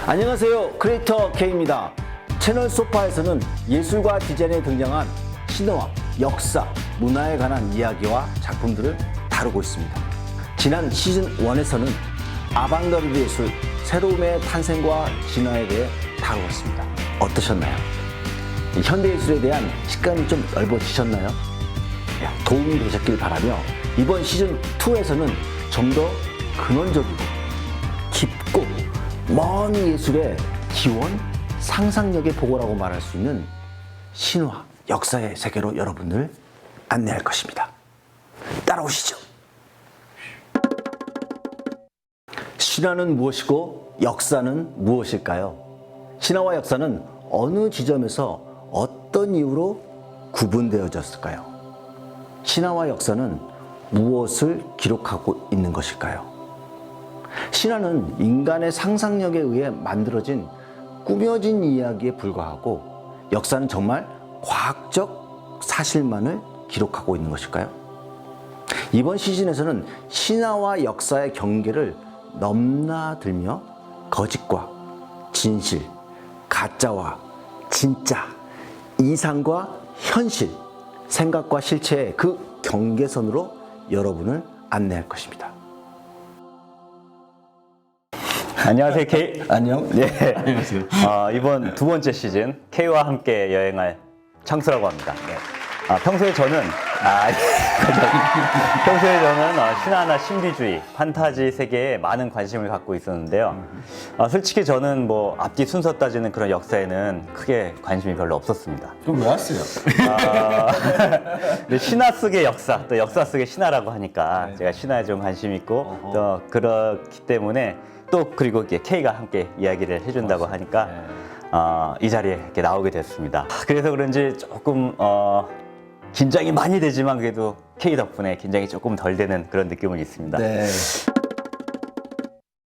안녕하세요, 크리에이터 K입니다. 채널 소파에서는 예술과 디자인에 등장한 신화와 역사, 문화에 관한 이야기와 작품들을 다루고 있습니다. 지난 시즌 1에서는 아방가르드 예술, 새로움의 탄생과 진화에 대해 다루었습니다. 어떠셨나요? 현대예술에 대한 시각이 좀 넓어지셨나요? 도움이 되셨길 바라며 이번 시즌 2에서는 좀 더 근원적이고 깊고 먼 예술의 기원, 상상력의 보고라고 말할 수 있는 신화, 역사의 세계로 여러분을 안내할 것입니다. 따라오시죠. 신화는 무엇이고 역사는 무엇일까요? 신화와 역사는 어느 지점에서 어떤 이유로 구분되어졌을까요? 신화와 역사는 무엇을 기록하고 있는 것일까요? 신화는 인간의 상상력에 의해 만들어진 꾸며진 이야기에 불과하고 역사는 정말 과학적 사실만을 기록하고 있는 것일까요? 이번 시즌에서는 신화와 역사의 경계를 넘나들며 거짓과 진실, 가짜와 진짜, 이상과 현실, 생각과 실체의 그 경계선으로 여러분을 안내할 것입니다. 안녕하세요, K. 안녕. 네. 안녕하세요. 이번 두 번째 시즌 K와 함께 여행할 창수라고 합니다. 네. 평소에 저는 신화나 신비주의, 판타지 세계에 많은 관심을 갖고 있었는데요. 솔직히 저는 뭐 앞뒤 순서 따지는 그런 역사에는 크게 관심이 별로 없었습니다. 그럼 왜 왔어요? 근데 신화 속의 역사, 또 역사 속의 신화라고 하니까 제가 신화에 좀 관심이 있고 또 그렇기 때문에 또 그리고 K가 함께 이야기를 해준다고 하니까 이 자리에 이렇게 나오게 됐습니다. 그래서 그런지 조금 긴장이 많이 되지만 그래도 K 덕분에 긴장이 조금 덜 되는 그런 느낌은 있습니다. 네.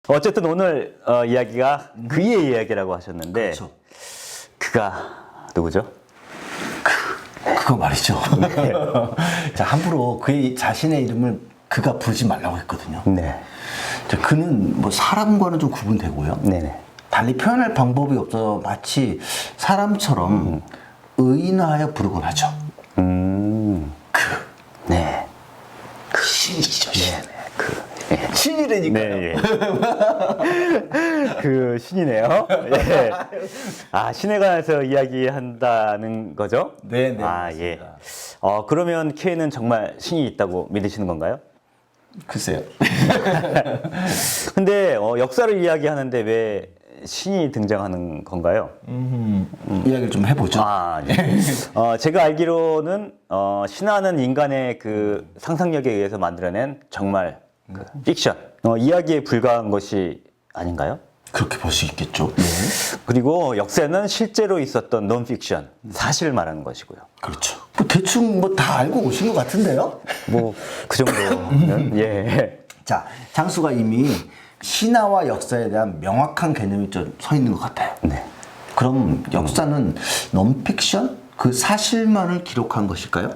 어쨌든 오늘 이야기가 그의 이야기라고 하셨는데 그렇죠. 그가 누구죠? 그거 말이죠. 자, 함부로 그의 자신의 이름을 그가 부르지 말라고 했거든요. 네. 자, 그는 뭐 사람과는 좀 구분되고요. 네네. 달리 표현할 방법이 없어 마치 사람처럼 의인화하여 부르곤 하죠. 네. 그 신이죠, 신. 네. 신이라니까요. 네, 예. 그 신이네요. 예. 신에 관해서 이야기한다는 거죠? 네, 네. 예. 그러면 K는 정말 신이 있다고 믿으시는 건가요? 글쎄요. 근데 역사를 이야기하는데 왜 신이 등장하는 건가요? 이야기를 좀 해보죠. 네. 제가 알기로는 신화는 인간의 그 상상력에 의해서 만들어낸 정말 그 픽션, 이야기에 불과한 것이 아닌가요? 그렇게 볼 수 있겠죠. 네. 그리고 역사는 실제로 있었던 논픽션, 사실을 말하는 것이고요. 그렇죠. 뭐 대충 뭐 다 알고 오신 것 같은데요? 뭐 그 정도는 예. 자, 장수가 이미 신화와 역사에 대한 명확한 개념이 좀 서 있는 것 같아요. 네. 그럼 역사는 논픽션? 그 사실만을 기록한 것일까요?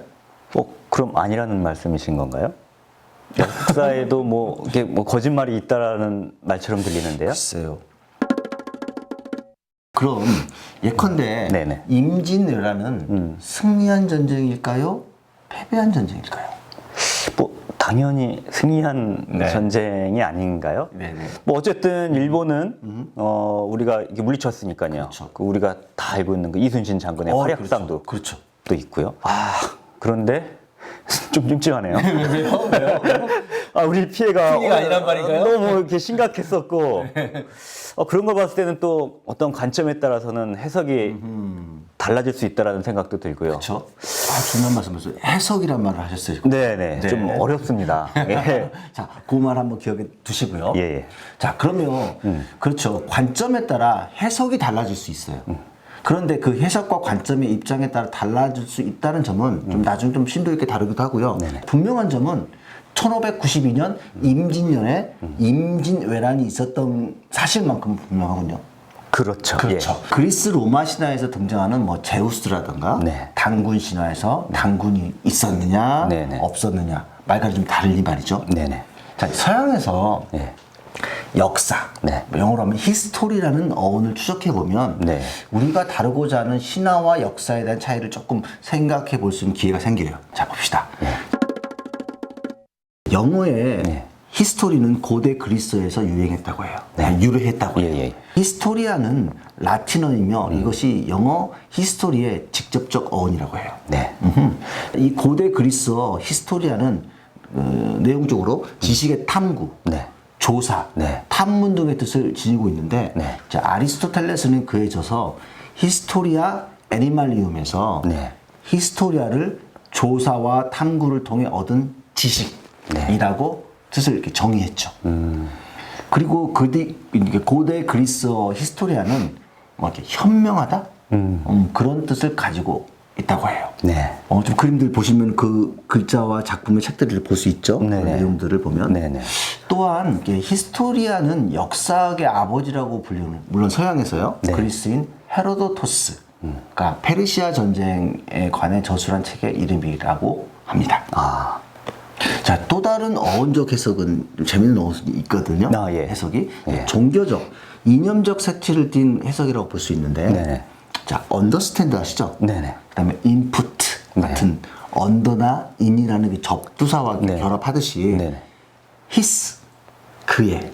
그럼 아니라는 말씀이신 건가요? 역사에도 이게 거짓말이 있다라는 말처럼 들리는데요. 글쎄요. 그럼 예컨대 네네. 임진왜란은 승리한 전쟁일까요? 패배한 전쟁일까요? 당연히 승리한 전쟁이 아닌가요? 네네. 어쨌든 일본은 우리가 이게 물리쳤으니까요. 그렇죠. 우리가 다 알고 있는 그 이순신 장군의 활약상도 그렇죠. 또 있고요. 그런데 좀 찜찜하네요. 왜요? 우리 피해가 아니란 말인가요? 너무 이렇게 심각했었고 그런 걸 봤을 때는 또 어떤 관점에 따라서는 해석이 달라질 수 있다라는 생각도 들고요. 그렇죠. 중요한 말씀이었어요. 해석이란 말을 하셨어요. 네네. 네. 좀 어렵습니다. 예. 자, 그 말 한번 기억해 두시고요. 예. 자, 그러면 그렇죠. 관점에 따라 해석이 달라질 수 있어요. 그런데 그 해석과 관점의 입장에 따라 달라질 수 있다는 점은 좀 나중에 좀 심도 있게 다루기도 하고요. 네네. 분명한 점은 1592년 임진년에 임진왜란이 있었던 사실만큼은 분명하군요. 그렇죠. 그렇죠. 예. 그리스 로마 신화에서 등장하는 뭐 제우스라든가 네. 단군 신화에서 단군이 있었느냐 네네. 없었느냐 말과는 좀 다르니 말이죠. 네네. 자, 서양에서 예. 역사, 네. 영어로 하면 히스토리라는 어원을 추적해 보면 네. 우리가 다루고자 하는 신화와 역사에 대한 차이를 조금 생각해 볼 수 있는 기회가 생겨요. 자, 봅시다. 영어의 네. 히스토리는 고대 그리스에서 유행했다고 해요. 유래했다고 해요. 예. 히스토리아는 라틴어이며 이것이 영어 히스토리의 직접적 어원이라고 해요. 네. 이 고대 그리스어 히스토리아는 내용적으로 지식의 탐구, 네. 조사, 네. 탐문 등의 뜻을 지니고 있는데 네. 자, 아리스토텔레스는 그에 져서 히스토리아 애니말리움에서 네. 히스토리아를 조사와 탐구를 통해 얻은 지식이라고 뜻을 이렇게 정의했죠. 그리고 고대 그리스어 히스토리아는 뭐 이렇게 현명하다 그런 뜻을 가지고 있다고 해요. 네. 좀 그림들 보시면 그 글자와 작품의 책들을 볼 수 있죠. 그 네네. 내용들을 보면. 네네. 또한 이게 히스토리아는 역사학의 아버지라고 불리는, 물론 서양에서요. 네. 그리스인 헤로도토스가 페르시아 전쟁에 관해 저술한 책의 이름이라고 합니다. 아. 자, 또 다른 어원적 해석은 좀 재밌는 어원이 있거든요. 아, 예. 해석이 예. 종교적, 이념적 색채를 띤 해석이라고 볼 수 있는데, 네네. 자, 언더스탠드 아시죠? 네네. 그다음에 인푸트 같은 언더나 인이라는 그 접두사와 네. 결합하듯이 네네. 히스 그의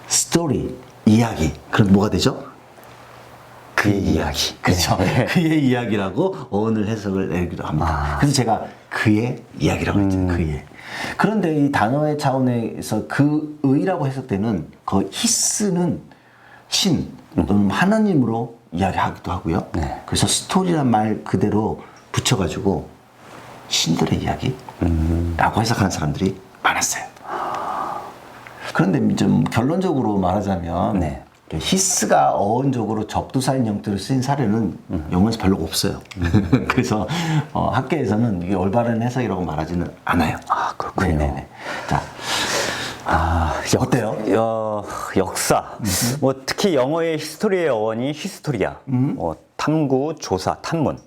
스토리 이야기 그럼 뭐가 되죠? 그의 이야기. 그렇죠. 네. 그의 이야기라고 어원을 해석을 내기도 합니다. 그래서 제가 그의 이야기라고 했죠. 그의. 그런데 이 단어의 차원에서 그의라고 해석되는 그 히스는 신 또는 하나님으로 이야기하기도 하고요. 네. 그래서 스토리란 말 그대로 붙여가지고 신들의 이야기라고 해석하는 사람들이 많았어요. 그런데 좀 결론적으로 말하자면 네. 히스가 어원적으로 접두사인 형태로 쓰인 사례는 영어에서 별로 없어요. 그래서 학계에서는 이게 올바른 해석이라고 말하지는 않아요. 아, 그렇군요. 네네네. 자, 어때요? 역사. 뭐 특히 영어의 히스토리의 어원이 히스토리아. 탐구, 조사, 탐문.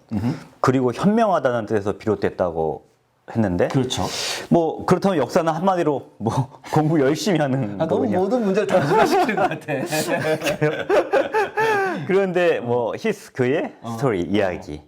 그리고 현명하다는 뜻에서 비롯됐다고 했는데. 그렇죠. 뭐 그렇다면 역사는 한마디로 뭐 공부 열심히 하는 너무 거군요. 모든 문제를 단순화시키는 것 같아. 그런데 뭐 그의 스토리 이야기.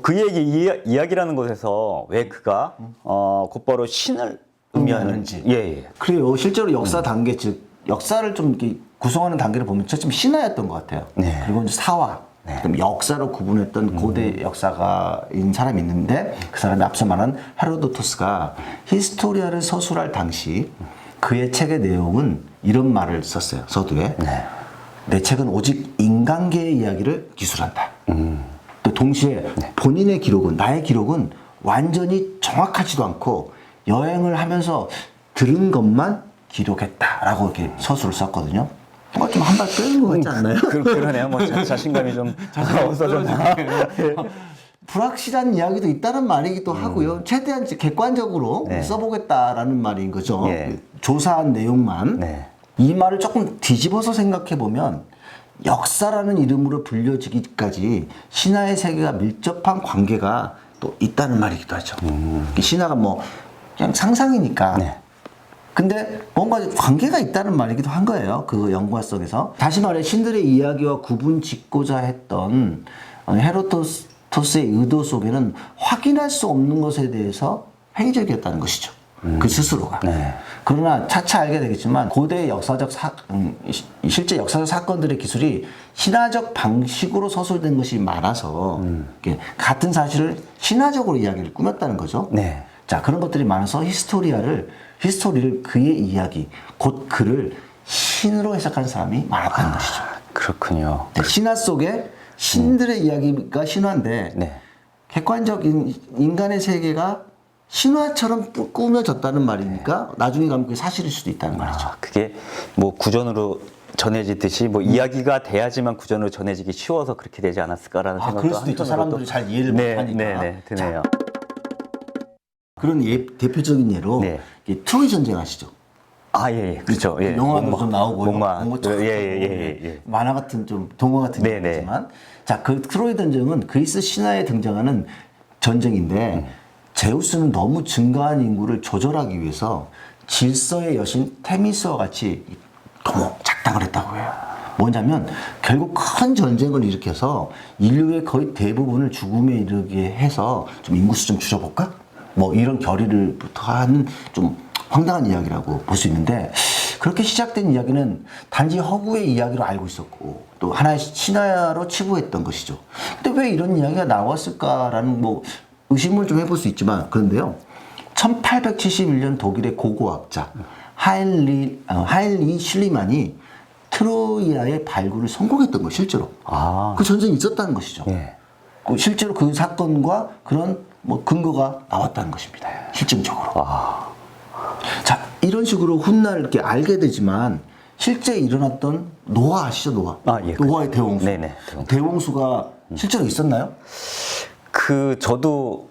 그 얘기 이야기라는 것에서 왜 그가 곧바로 신을 의미하는지. 예. 그래요. 실제로 역사 단계 즉 역사를 좀 이렇게 구성하는 단계를 보면 처음 신화였던 것 같아요. 네. 그리고 이제 사화. 그럼 역사로 구분했던 고대 역사가인 사람이 있는데 그 사람이 앞서 말한 헤로도토스가 히스토리아를 서술할 당시 그의 책의 내용은 이런 말을 썼어요. 서두에. 내 책은 오직 인간계의 이야기를 기술한다. 또 동시에 본인의 기록은 나의 기록은 완전히 정확하지도 않고 여행을 하면서 들은 것만 기록했다라고 이렇게 서술을 썼거든요. 좀 한 발 빼는 것 같지 않나요? 그러네요. 뭐 자신감이 좀 없어졌나. 불확실한 이야기도 있다는 말이기도 하고요. 최대한 이제 객관적으로 써보겠다라는 말인 거죠. 예. 조사한 내용만. 네. 이 말을 조금 뒤집어서 생각해 보면 역사라는 이름으로 불려지기까지 신화의 세계가 밀접한 관계가 또 있다는 말이기도 하죠. 신화가 뭐 그냥 상상이니까. 네. 근데 뭔가 관계가 있다는 말이기도 한 거예요. 그 연구학성에서. 다시 말해 신들의 이야기와 구분 짓고자 했던 헤로도토스의 의도 속에는 확인할 수 없는 것에 대해서 회의적이었다는 것이죠. 그 스스로가. 네. 그러나 차차 알게 되겠지만 고대 역사적 실제 역사적 사건들의 기술이 신화적 방식으로 서술된 것이 많아서 같은 사실을 신화적으로 이야기를 꾸몄다는 거죠. 네. 자, 그런 것들이 많아서 히스토리를 그의 이야기, 곧 그를 신으로 해석하는 사람이 많았다는 것이죠. 그렇군요. 신화 속에 신들의 이야기가 신화인데 네. 객관적인 인간의 세계가 신화처럼 꾸며졌다는 말이니까 나중에 가면 그게 사실일 수도 있다는 말이죠. 그게 뭐 구전으로 전해지듯이 뭐 이야기가 돼야지만 구전으로 전해지기 쉬워서 그렇게 되지 않았을까라는 생각도 그럴 수도 있죠. 사람들이 잘 이해를 못하니까. 네, 드네요. 그런 대표적인 예로 트로이 전쟁 아시죠? 예. 그렇죠. 예. 영화도 좀 나오고요. 목마. 예. 만화 같은 좀 동화 같은 네, 얘기지만 자, 그 트로이 전쟁은 그리스 신화에 등장하는 전쟁인데 제우스는 너무 증가한 인구를 조절하기 위해서 질서의 여신 테미스와 같이 너무 작당을 했다고 해요. 뭐냐면 결국 큰 전쟁을 일으켜서 인류의 거의 대부분을 죽음에 이르게 해서 좀 인구수 좀 줄여볼까? 뭐 이런 결의를부터 하는 좀 황당한 이야기라고 볼 수 있는데, 그렇게 시작된 이야기는 단지 허구의 이야기로 알고 있었고 또 하나의 신화로 치부했던 것이죠. 근데 왜 이런 이야기가 나왔을까라는 뭐 의심을 좀 해볼 수 있지만, 그런데요, 1871년 독일의 고고학자 하일리 슐리만이 트로이아의 발굴을 성공했던 거예요, 실제로. 그 전쟁이 있었다는 것이죠. 예. 실제로 그 사건과 그런 뭐 근거가 나왔다는 것입니다, 실증적으로. 자, 이런 식으로 훗날 이렇게 알게 되지만 실제 일어났던 노아 아시죠, 노아? 예, 노아의 대홍수. 네네, 대홍수가 실제로 있었나요? 저도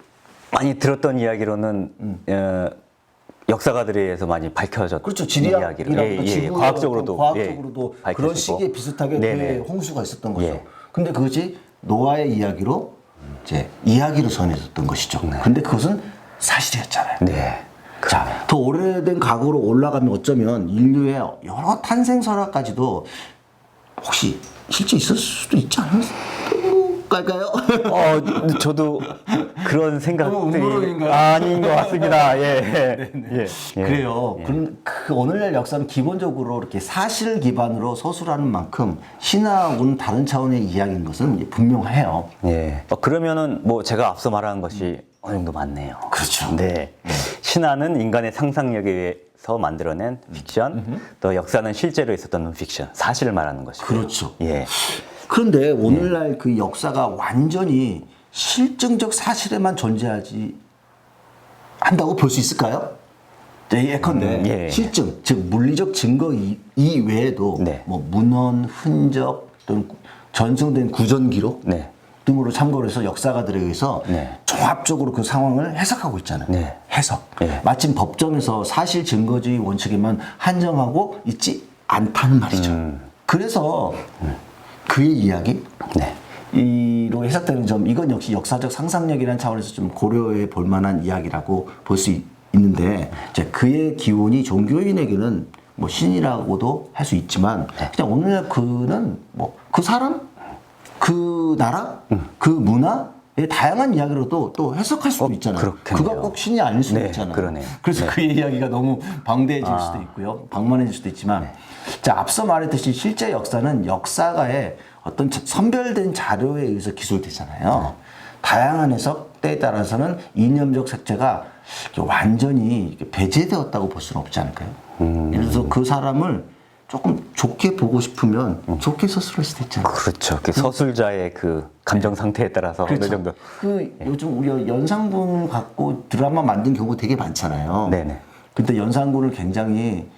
많이 들었던 이야기로는 역사가들에 의해서 많이 밝혀졌던 그렇죠. 이야기로. 과학적으로도 그런 밝혀지고. 시기에 비슷하게 네네. 그 홍수가 있었던 거죠. 예. 근데 그것이 노아의 이야기로 이제 이야기로 전해졌던 것이죠. 근데 그것은 사실이었잖아요. 네. 자, 더 오래된 과거로 올라가면 어쩌면 인류의 여러 탄생 설화까지도 혹시 실제 있을 수도 있지 않을까요? 저도 그런 생각들이 음모론인가요? 아닌 것 같습니다. 예. 예. 그래요. 그 오늘날 역사는 기본적으로 이렇게 사실 기반으로 서술하는 만큼 신화하고는 다른 차원의 이야기인 것은 분명해요. 예. 그러면은 뭐 제가 앞서 말한 것이 어느 정도 맞네요. 그렇죠. 네. 신화는 인간의 상상력에 의해서 만들어낸 픽션, 또 역사는 실제로 있었던 픽션, 사실을 말하는 것이고. 그렇죠. 예. 그런데 오늘날 그 역사가 완전히 실증적 사실에만 존재하지 한다고 볼 수 있을까요? 예컨대 예. 실증, 즉 물리적 증거 이외에도 네. 뭐 문헌, 흔적 또는 전승된 구전 기록 네. 등으로 참고를 해서 역사가들에 의해서 네. 종합적으로 그 상황을 해석하고 있잖아요. 네. 해석. 네. 마침 법정에서 사실 증거주의 원칙에만 한정하고 있지 않다는 말이죠. 그래서 그의 이야기, 네. 이로 해석되는 점, 이건 역시 역사적 상상력이라는 차원에서 좀 고려해 볼 만한 이야기라고 볼 수 있는데, 이제 그의 기원이 종교인에게는 뭐 신이라고도 할 수 있지만, 그냥 오늘날 그는 뭐 그 사람, 그 나라, 그 문화의 다양한 이야기로도 또 해석할 수도 있잖아요. 그렇겠네요. 그가 꼭 신이 아닐 수도 네, 있잖아요. 그러네요. 그래서 네. 그의 이야기가 너무 방대해질 수도 있고요, 방만해질 수도 있지만, 자, 앞서 말했듯이 실제 역사는 역사가의 어떤 선별된 자료에 의해서 기술되잖아요. 다양한 해석 때에 따라서는 이념적 색채가 완전히 배제되었다고 볼 수는 없지 않을까요? 예를 들어서 그 사람을 조금 좋게 보고 싶으면 좋게 서술할 수도 있잖아요. 그렇죠. 그 서술자의 그 감정 상태에 따라서 어느 정도. 요즘 우리가 연상군을 갖고 드라마 만든 경우 되게 많잖아요. 네네. 근데 연산군을 굉장히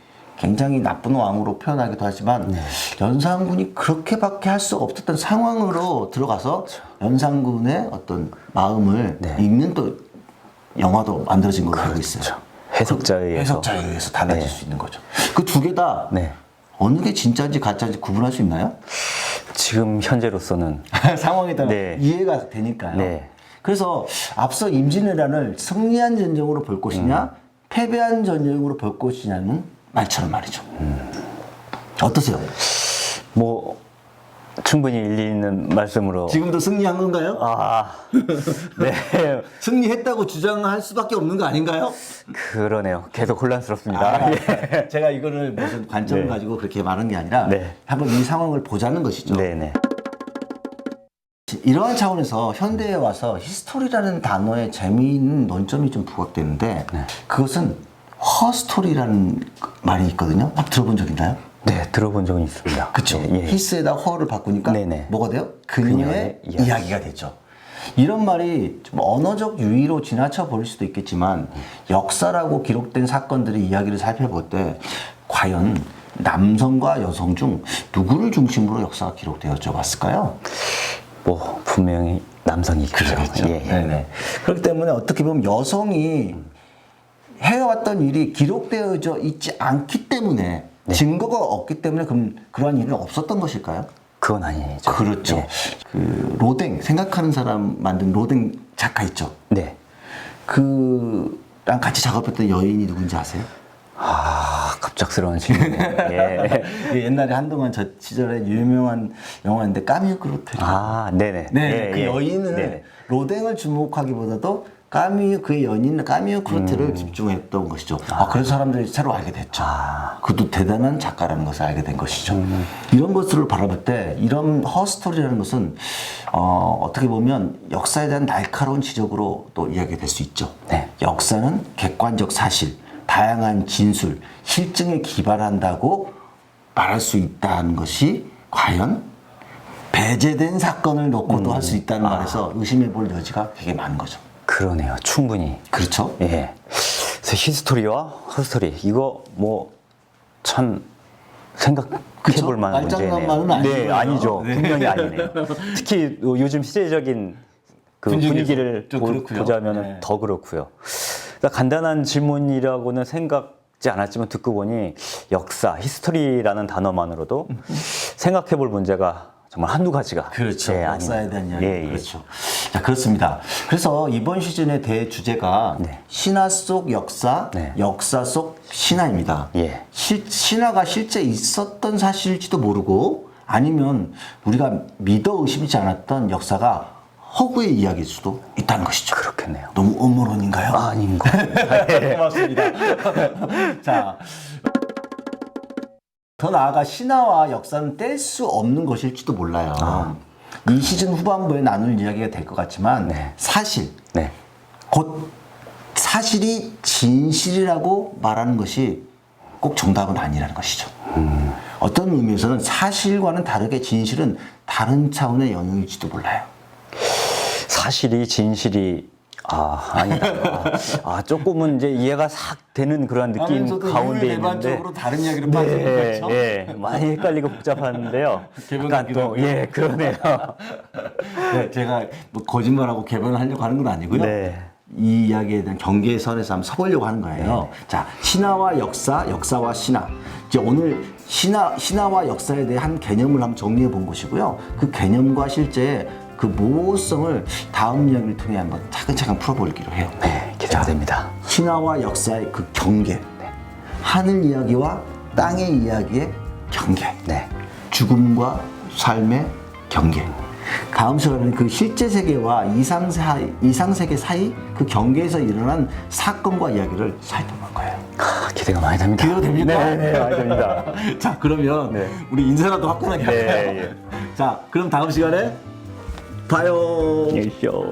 나쁜 왕으로 표현하기도 하지만, 연산군이 그렇게밖에 할 수 없었던 상황으로 들어가서 연산군의 어떤 마음을 읽는 또 영화도 만들어진 걸로 알고 있어요. 그렇죠. 해석자에 의해서 달라질 수 있는 거죠. 그 두 개 다 네. 어느 게 진짜인지 가짜인지 구분할 수 있나요? 지금 현재로서는 상황에 따라 네. 이해가 되니까요. 네. 그래서 앞서 임진왜란을 승리한 전쟁으로 볼 것이냐, 패배한 전쟁으로 볼 것이냐는 말처럼 말이죠. 어떠세요? 뭐 충분히 일리 있는 말씀으로. 지금도 승리한 건가요? 네. 승리했다고 주장할 수밖에 없는 거 아닌가요? 그러네요. 계속 혼란스럽습니다. 예. 제가 이거를 무슨 관점을 네. 가지고 그렇게 말한 게 아니라 네. 한번 이 상황을 보자는 것이죠. 네네. 이러한 차원에서 현대에 와서 히스토리라는 단어에 재미있는 논점이 좀 부각되는데, 그것은 허스토리라는 말이 있거든요. 한번 들어본 적 있나요? 네, 들어본 적은 있습니다. 그렇죠. 예, 예. 히스에다 허를 바꾸니까 네네. 뭐가 돼요? 그녀의 그녀의 이야기가 되죠. 이런 말이 좀 언어적 유의로 지나쳐 보일 수도 있겠지만, 역사라고 기록된 사건들의 이야기를 살펴볼 때 과연 남성과 여성 중 누구를 중심으로 역사가 기록되어져 왔을까요? 뭐 분명히 남성이겠죠. 그렇죠. 예, 예. 네네. 그렇기 때문에 어떻게 보면 여성이 해왔던 일이 기록되어져 있지 않기 때문에, 증거가 없기 때문에 그러한 일은 없었던 것일까요? 그건 아니죠. 그렇죠. 예. 그 로댕, 생각하는 사람 만든 로댕 작가 있죠. 네. 그랑 같이 작업했던 여인이 누군지 아세요? 갑자기 갑작스러운 질문이에요. 예. 그 옛날에 한동안 저 시절에 유명한 영화인데 까뮤 그로트. 아, 네네. 네, 예, 그 예. 여인을 네네. 로댕을 주목하기보다도 까뮤 그의 연인 까뮤 크루트를 집중했던 것이죠. 그래서 사람들이 새로 알게 됐죠. 그도 대단한 작가라는 것을 알게 된 것이죠. 이런 것들을 바라볼 때 이런 허스토리라는 것은 어떻게 보면 역사에 대한 날카로운 지적으로 또 이야기될 수 있죠. 네. 역사는 객관적 사실, 다양한 진술, 실증에 기반한다고 말할 수 있다는 것이 과연 배제된 사건을 놓고도 할 수 있다는 말에서 의심해 볼 여지가 되게 많은 거죠. 그러네요. 충분히. 그렇죠? 예. 그래서 히스토리와 허스토리 이거 뭐 참 생각해 그쵸? 볼 만한 말장난만은 문제네요. 네, 아니고요. 아니죠. 네. 분명히 아니네요. 특히 요즘 시대적인 그 분위기에서 분위기를 좀 그렇고요. 보자면 네. 더 그렇고요. 그러니까 간단한 질문이라고는 생각지 않았지만 듣고 보니 역사, 히스토리라는 단어만으로도 생각해 볼 문제가 정말 한두 가지가 그렇죠. 예, 역사에 아니네요. 대한 이야기. 예, 예. 그렇죠. 자, 그렇습니다. 그래서 이번 시즌의 대주제가 네. 신화 속 역사, 네. 역사 속 신화입니다. 예. 신화가 실제 있었던 사실일지도 모르고 아니면 우리가 믿어 의심치 않았던 역사가 허구의 이야기일 수도 있다는 것이죠. 그렇겠네요. 너무 음모론인가요? 아닌 거. 고맙습니다. 자, 더 나아가 신화와 역사는 뗄 수 없는 것일지도 몰라요. 이 시즌 후반부에 나눌 이야기가 될 것 같지만 네. 사실, 네. 곧 사실이 진실이라고 말하는 것이 꼭 정답은 아니라는 것이죠. 어떤 의미에서는 사실과는 다르게 진실은 다른 차원의 영역일지도 몰라요. 사실이 진실이 아니다. 조금은 이제 이해가 싹 되는 그런 느낌 하면서도 가운데 있는데 일반적으로 다른 이야기를 빠지는 거죠. 예, 많이 헷갈리고 복잡한데요. 약간 또 예, 그러네요. 네, 제가 뭐 거짓말하고 개변을 하려고 하는 건 아니고요. 네. 이 이야기에 대한 경계의 선에서 한번 서보려고 하는 거예요. 자, 신화와 역사, 역사와 신화. 이제 오늘 신화와 역사에 대해 한 개념을 한번 정리해 본 것이고요. 그 개념과 실제 그 모호성을 다음 이야기를 통해 한번 차근차근 풀어보기로 해요. 네, 기대가 됩니다. 신화와 역사의 그 경계, 하늘 이야기와 땅의 이야기의 경계, 네. 죽음과 삶의 경계. 다음 시간에는 그 실제 세계와 이상 세계 사이 그 경계에서 일어난 사건과 이야기를 살펴볼 거예요. 기대가 많이 됩니다. 기대가 됩니까? 네, 많이 됩니다. 자, 그러면 네. 우리 인사라도 화끈하게 할까요? 네, 자, 그럼 다음 시간에 봐요. 안녕히 계십시오.